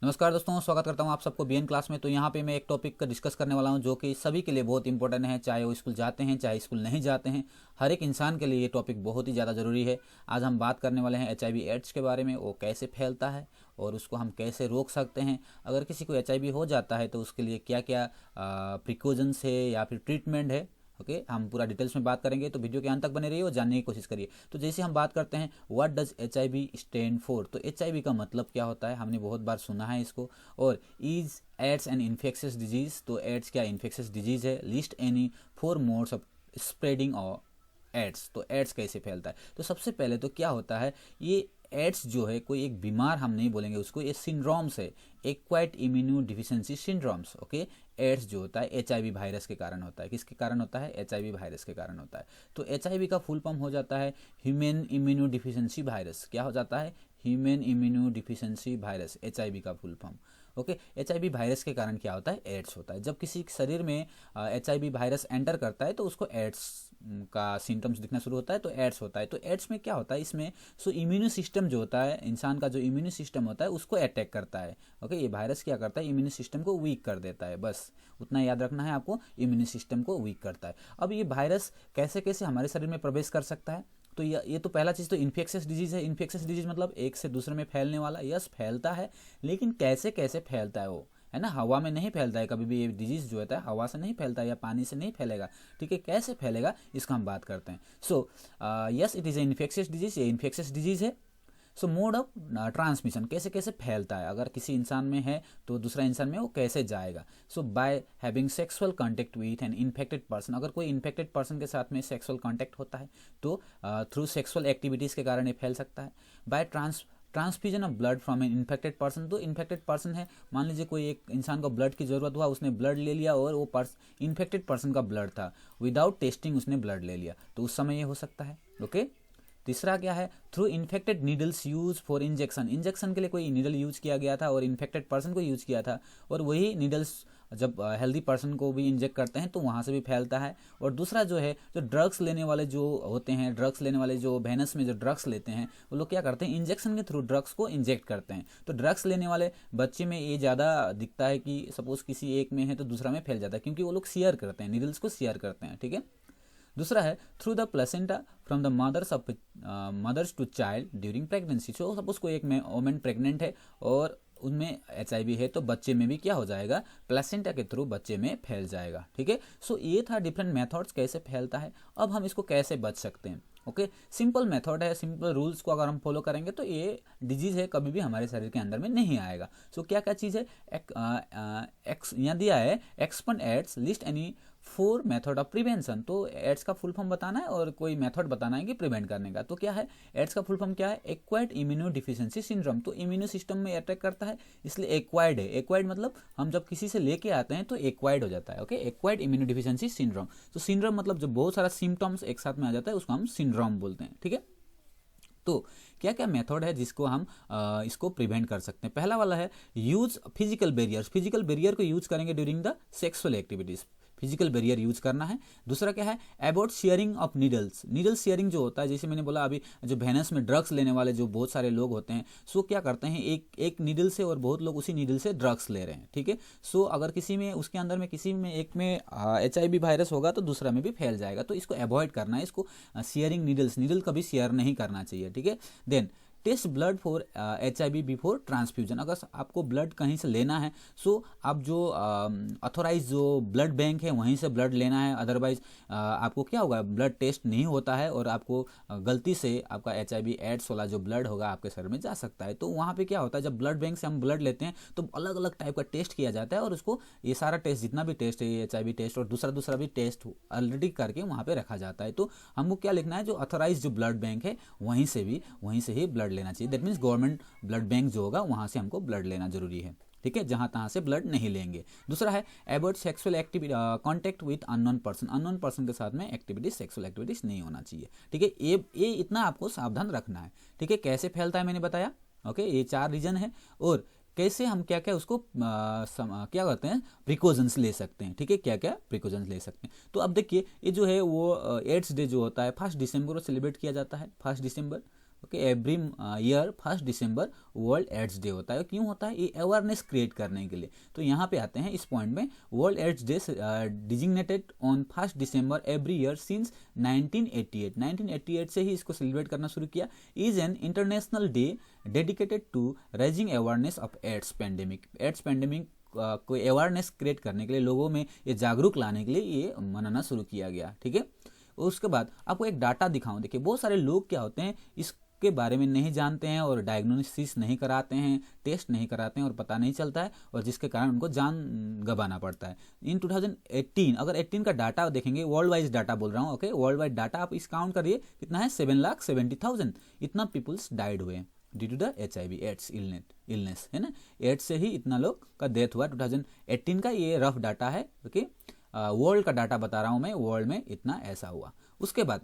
नमस्कार दोस्तों, स्वागत करता हूं आप सबको बीएन क्लास में। तो यहां पे मैं एक टॉपिक का डिस्कस करने वाला हूं जो कि सभी के लिए बहुत इंपॉर्टेंट है, चाहे वो स्कूल जाते हैं चाहे स्कूल नहीं जाते हैं। हर एक इंसान के लिए ये टॉपिक बहुत ही ज़्यादा ज़रूरी है। आज हम बात करने वाले हैं HIV एड्स के बारे में। वो कैसे फैलता है और उसको हम कैसे रोक सकते हैं। अगर किसी को HIV हो जाता है तो उसके लिए क्या क्या प्रिकॉशंस है या फिर ट्रीटमेंट है। ओके, हम पूरा डिटेल्स में बात करेंगे, तो वीडियो के अंत तक बने रहिए और जानने की कोशिश करिए। तो जैसे हम बात करते हैं what does HIV stand for, तो HIV का मतलब क्या होता है, हमने बहुत बार सुना है इसको। और is AIDS an infectious disease, तो एड्स क्या इन्फेक्शियस डिजीज है। List any 4 modes of spreading और एड्स, तो एड्स कैसे फैलता है। तो सबसे पहले तो क्या होता है, ये एड्स जो है कोई एक बीमार हम नहीं बोलेंगे उसको, ये सिंड्रोम्स है, acquired immunodeficiency syndromes. Okay, AIDS जो होता है HIV वायरस के कारण होता है। किसके कारण होता है? HIV वायरस के कारण होता है। तो HIV का फुल फॉर्म हो जाता है ह्यूमन इम्यूनो डिफिशियंसी वायरस। क्या हो जाता है? Human immuno deficiency virus, HIV का full form. Okay, HIV virus के कारण क्या होता है? एड्स होता है। जब किसी शरीर में HIV वायरस एंटर करता है तो उसको एड्स का सिम्टम्स दिखना शुरू होता है, तो एड्स होता है। तो एड्स में क्या होता है, इसमें सो इम्यूनो सिस्टम जो होता है, इंसान का जो इम्यूनो सिस्टम होता है उसको अटैक करता है। ओके, ये वायरस क्या करता है? इम्यूनो सिस्टम को वीक कर देता है। बस उतना याद रखना है आपको, इम्यूनो सिस्टम को वीक करता है। अब ये वायरस कैसे कैसे हमारे शरीर में प्रवेश कर सकता है, तो ये तो पहला चीज़ तो इन्फेक्शियस डिजीज़ है। इन्फेक्शियस डिजीज़ मतलब एक से दूसरे में फैलने वाला। यस, फैलता है, लेकिन कैसे कैसे फैलता है वो, है ना। हवा में नहीं फैलता है कभी भी। ये डिजीज़ जो होता है हवा से नहीं फैलता है या पानी से नहीं फैलेगा। ठीक है, कैसे फैलेगा इसका हम बात करते हैं। So yes, it is a infectious disease, ये इन्फेक्शियस डिजीज़ है। सो मोड ऑफ ट्रांसमिशन, कैसे कैसे फैलता है, अगर किसी इंसान में है तो दूसरा इंसान में वो कैसे जाएगा। So by having sexual contact with an infected person, अगर कोई इन्फेक्टेड पर्सन के साथ में सेक्सुअल कॉन्टैक्ट होता है तो थ्रू सेक्सुअल एक्टिविटीज़ के कारण ये फैल सकता है। By transfusion of blood from an infected person, तो इन्फेक्टेड पर्सन है, मान लीजिए कोई एक इंसान को ब्लड की ज़रूरत हुआ, उसने ब्लड ले लिया और वो इन्फेक्टेड पर्सन का ब्लड था, विदाउट टेस्टिंग उसने ब्लड ले लिया, तो उस समय ये हो सकता है। ओके, तीसरा क्या है? Through infected needles use for injection, injection के लिए कोई नीडल यूज किया गया था और इन्फेक्टेड पर्सन को यूज किया था, और वही नीडल्स जब हेल्दी पर्सन को भी इंजेक्ट करते हैं तो वहाँ से भी फैलता है। और दूसरा जो है, जो ड्रग्स लेने वाले जो होते हैं, ड्रग्स लेने वाले जो वेनस में जो ड्रग्स लेते हैं, वो लोग क्या करते हैं, इंजेक्शन के थ्रू ड्रग्स को इंजेक्ट करते हैं। तो ड्रग्स लेने वाले बच्चे में ये ज़्यादा दिखता है कि सपोज किसी एक में है तो दूसरा में फैल जाता है, क्योंकि वो लोग शेयर करते हैं, नीडल्स को शेयर करते हैं। ठीक है, दूसरा है through the placenta from the mothers to child during pregnancy. So suppose कोई एक वोमेन प्रेग्नेंट है और उनमें HIV है तो बच्चे में भी क्या हो जाएगा, प्लेसेंटा के थ्रू बच्चे में फैल जाएगा। ठीक है, सो ये था डिफरेंट मेथड्स कैसे फैलता है। अब हम इसको कैसे बच सकते हैं। ओके, सिंपल मेथड है, सिंपल रूल्स को अगर हम फॉलो करेंगे तो ये डिजीज़ है कभी भी हमारे शरीर के अंदर में नहीं आएगा। सो क्या क्या चीज़ है, यहाँ दिया है expand AIDS list any 4 method of prevention. तो एड्स का फुल फॉर्म बताना है और कोई मेथड बताना है कि प्रिवेंट करने का। तो क्या है, एड्स का फुल फॉर्म क्या है? Acquired immuno deficiency syndrome. तो इम्यूनो सिस्टम में अटैक करता है, इसलिए एक्वायर्ड है। एक्वायर्ड मतलब हम जब किसी से लेके आते हैं तो एक्वायर्ड हो जाता है। Okay, acquired immuno deficiency syndrome. तो सिंड्रोम मतलब जब बहुत सारा सिम्टम्स एक साथ में आ जाता है उसको हम सिंड्रोम बोलते हैं। ठीक है, तो क्या क्या मेथड है जिसको हम इसको प्रिवेंट कर सकते हैं। पहला वाला है use physical barriers. Physical barrier को यूज करेंगे during the sexual activities, physical barrier use करना है। दूसरा क्या है, about sharing of needles. Needle sharing जो होता है, जैसे मैंने बोला अभी, जो वेनस में ड्रग्स लेने वाले जो बहुत सारे लोग होते हैं, सो क्या करते हैं, एक नीडल से और बहुत लोग उसी नीडल से ड्रग्स ले रहे हैं। ठीक है, सो अगर किसी में, उसके अंदर में किसी में एक में HIV वायरस होगा तो दूसरा में भी फैल जाएगा, तो इसको अवॉइड करना है। इसको शेयरिंग नीडल कभी शेयर नहीं करना चाहिए। ठीक है, then test blood for HIV before transfusion. अगर आपको ब्लड कहीं से लेना है सो आप जो अथोराइज जो ब्लड बैंक है वहीं से ब्लड लेना है। अदरवाइज आपको क्या होगा, ब्लड टेस्ट नहीं होता है और आपको गलती से आपका HIV एड्स वाला जो ब्लड होगा आपके शरीर में जा सकता है। तो वहाँ पे क्या होता है, जब ब्लड बैंक से हम ब्लड लेते हैं तो अलग अलग टाइप का टेस्ट किया जाता है और उसको ये सारा टेस्ट, जितना भी टेस्ट है, HIV टेस्ट और दूसरा भी टेस्ट ऑलरेडी करके वहाँ पे रखा जाता है। तो हमको क्या लिखना है, जो अथोराइज जो ब्लड बैंक है वहीं से ही ब्लड लेना चाहिए। That means government blood bank जो होगा वहाँ से हमको ब्लड लेना जरूरी है। ठीक है, जहाँ तहाँ से ब्लड नहीं लेंगे। दूसरा है avoid sexual activity contact with unknown person. Unknown person के साथ में एक्टिविटीज, सेक्सुअल एक्टिविटीज नहीं होना चाहिए। ठीक है, ये इतना आपको सावधान रखना है। ठीक है, कैसे फैलता है मैंने बताया। ओके, ये 4 रीजन है और कैसे हम क्या क्या उसको क्या करते हैं, प्रिकॉशंस ले सकते हैं। ठीक है, क्या क्या प्रिकॉशंस ले सकते हैं। तो अब देखिए, ये जो है वो एड्स डे जो होता है 1 दिसंबर को सेलिब्रेट किया जाता है। 1 दिसंबर ओके, एवरी ईयर 1 दिसंबर वर्ल्ड एड्स डे होता है। क्यों होता है? ये अवेयरनेस क्रिएट करने के लिए। तो यहाँ पे आते हैं इस पॉइंट में, world AIDS day designated on 1 December every year since 1988 से ही इसको सेलिब्रेट करना शुरू किया। Is an international day dedicated to raising awareness of AIDS pandemic. AIDS pandemic कोई अवेयरनेस क्रिएट करने के लिए, लोगों में ये जागरूक लाने के लिए ये मनाना शुरू किया गया। ठीक है, उसके बाद आपको एक डाटा दिखाऊं। देखिए, बहुत सारे लोग क्या होते हैं, इसके बारे में नहीं जानते हैं और डायग्नोसिस नहीं कराते हैं, टेस्ट नहीं कराते हैं और पता नहीं चलता है, और जिसके कारण उनको जान गंवाना पड़ता है। इन 2018, अगर 18 का डाटा देखेंगे, वर्ल्ड वाइज डाटा बोल रहा हूँ, ओके, वर्ल्ड वाइड डाटा आप इस काउंट करिए, कितना है? 7,70,000 इतना पीपल्स डाइड हुए due to the HIV AIDS illness, है ना। एड्स से ही इतना लोग का डेथ हुआ 2018 का। ये रफ डाटा है, ओके, वर्ल्ड का डाटा बता रहा हूँ मैं, वर्ल्ड में इतना ऐसा हुआ। उसके बाद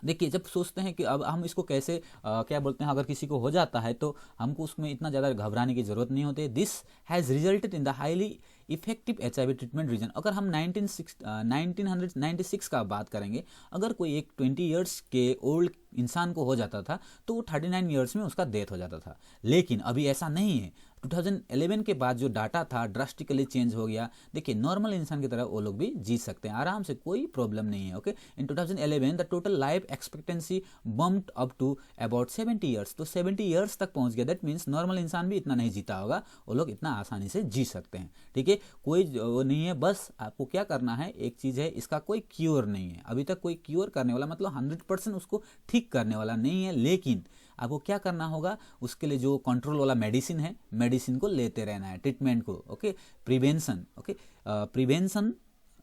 देखिए, जब सोचते हैं कि अब हम इसको कैसे क्या बोलते हैं, अगर किसी को हो जाता है तो हमको उसमें इतना ज़्यादा घबराने की जरूरत नहीं होती। This has resulted in the highly effective HIV treatment region. अगर हम 1996 का बात करेंगे, अगर कोई एक 20 ईयर्स के ओल्ड इंसान को हो जाता था तो वो 39 ईयर्स में उसका डेथ हो जाता था। लेकिन अभी ऐसा नहीं है। 2011 के बाद जो डाटा था ड्रास्टिकली चेंज हो गया। देखिए, नॉर्मल इंसान की तरह वो लोग भी जी सकते हैं आराम से, कोई प्रॉब्लम नहीं है। Okay, in 2011 the total life expectancy bumped up to about 70 years. तो 70 ईयर्स तक पहुंच गया। दैट मीन्स नॉर्मल इंसान भी इतना नहीं जीता होगा, वो लोग इतना आसानी से जी सकते हैं। ठीक है, कोई वो नहीं है। बस आपको क्या करना है, एक चीज़ है, इसका कोई क्योर नहीं है अभी तक, कोई क्योर करने वाला मतलब 100% उसको ठीक करने वाला नहीं है। लेकिन आपको क्या करना होगा, उसके लिए जो कंट्रोल वाला मेडिसिन है, मेडिसिन को लेते रहना है, ट्रीटमेंट को। Okay, prevention, okay, prevention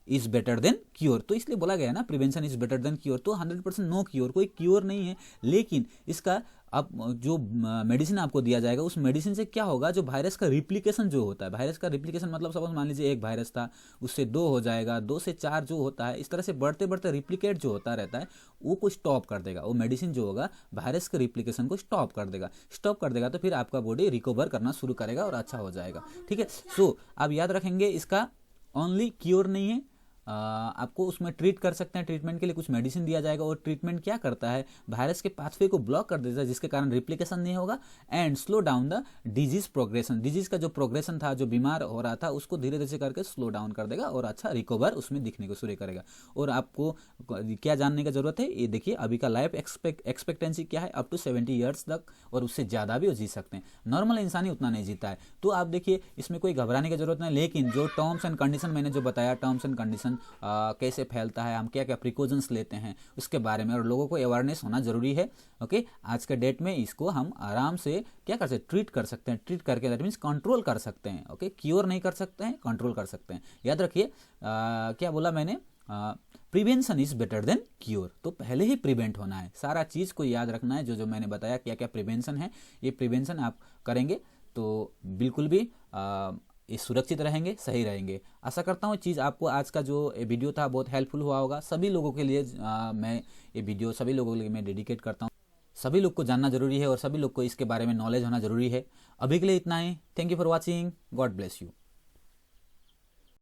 is better than cure. तो इसलिए बोला गया है ना, prevention is better than cure. तो 100% नो क्योर, कोई क्योर नहीं है। लेकिन इसका अब जो मेडिसिन आपको दिया जाएगा, उस मेडिसिन से क्या होगा, जो वायरस का रिप्लिकेशन जो होता है, वायरस का रिप्लिकेशन मतलब सपोज मान लीजिए एक वायरस था, उससे 2 हो जाएगा, 2 से 4 जो होता है, इस तरह से बढ़ते बढ़ते रिप्लिकेट जो होता रहता है, वो को स्टॉप कर देगा। वो मेडिसिन जो होगा वायरस के रिप्लिकेशन को स्टॉप कर देगा। स्टॉप कर देगा तो फिर आपका बॉडी रिकवर करना शुरू करेगा और अच्छा हो जाएगा। ठीक है, सो आप याद रखेंगे, इसका ओनली क्योर नहीं है। आपको उसमें ट्रीट कर सकते हैं, ट्रीटमेंट के लिए कुछ मेडिसिन दिया जाएगा, और ट्रीटमेंट क्या करता है, वायरस के पाथवे को ब्लॉक कर देता है, जिसके कारण रिप्लिकेशन नहीं होगा and slow down the disease progression. Disease का जो प्रोग्रेशन था, जो बीमार हो रहा था, उसको धीरे धीरे करके स्लो डाउन कर देगा और अच्छा रिकवर उसमें दिखने को शुरू करेगा। और आपको क्या जानने की जरूरत है, ये देखिए, अभी का लाइफ एक्सपेक्टेंसी क्या है, अप टू 70 ईयर्स तक, और उससे ज़्यादा भी वो जी सकते हैं। नॉर्मल इंसान ही उतना नहीं जीता है। तो आप देखिए, इसमें कोई घबराने की जरूरत नहीं। लेकिन जो टर्म्स एंड कंडीशन मैंने जो बताया, टर्म्स एंड कंडीशन कैसे फैलता है, हम क्या क्या प्रिकॉशंस लेते हैं, उसके बारे में और लोगों को अवेयरनेस होना जरूरी है। ओके, आज के डेट में इसको हम आराम से क्या कर सकते हैं, ट्रीट कर सकते हैं। ट्रीट करके दैट मीन्स कंट्रोल कर सकते हैं। ओके, क्योर नहीं कर सकते हैं, कंट्रोल कर सकते हैं। याद रखिए, क्या बोला मैंने, prevention is better than cure. तो पहले ही प्रिवेंट होना है, सारा चीज़ को याद रखना है। जो जो मैंने बताया क्या क्या प्रिवेंशन है, ये प्रिवेंशन आप करेंगे तो बिल्कुल भी ये सुरक्षित रहेंगे, सही रहेंगे। आशा करता हूँ चीज़ आपको, आज का जो वीडियो था बहुत हेल्पफुल हुआ होगा। सभी लोगों के लिए मैं ये वीडियो सभी लोगों के लिए मैं डेडिकेट करता हूँ। सभी लोग को जानना जरूरी है और सभी लोग को इसके बारे में नॉलेज होना जरूरी है। अभी के लिए इतना ही। Thank you for watching. God bless you.